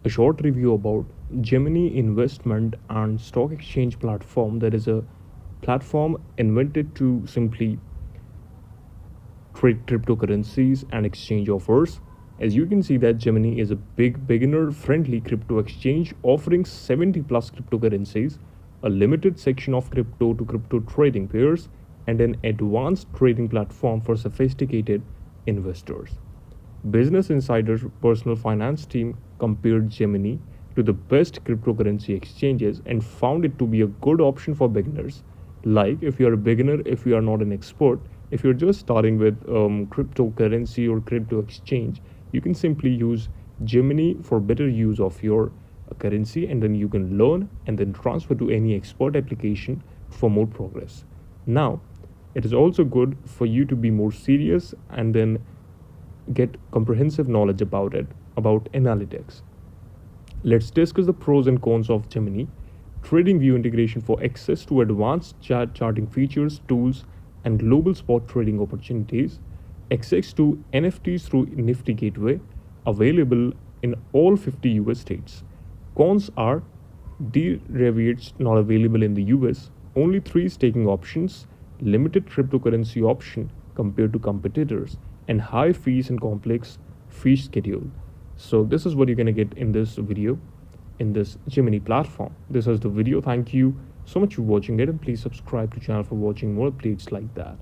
a short review about Gemini investment and stock exchange platform. That is a platform invented to simply trade cryptocurrencies and exchange offers. As you can see that Gemini is a big beginner friendly crypto exchange offering 70 plus cryptocurrencies, a limited section of crypto to crypto trading pairs, and an advanced trading platform for sophisticated investors. Business Insider's personal finance team compared Gemini to the best cryptocurrency exchanges and found it to be a good option for beginners. Like, if you're a beginner, if you are not an expert, if you're just starting with cryptocurrency or crypto exchange, you can simply use Gemini for better use of your currency, and then you can learn and then transfer to any expert application for more progress. Now, it is also good for you to be more serious and then get comprehensive knowledge about it, about analytics. Let's discuss the pros and cons of Gemini. TradingView integration for access to advanced charting features, tools, and global spot trading opportunities. Access to NFTs through Nifty Gateway, available in all 50 US states. Cons are derivatives not available in the US, only 3 staking options, limited cryptocurrency option compared to competitors, and high fees and complex fee schedule. So this is what you're gonna get in this video, in this Gemini platform. This is the video. Thank you so much for watching it, and please subscribe to channel for watching more updates like that.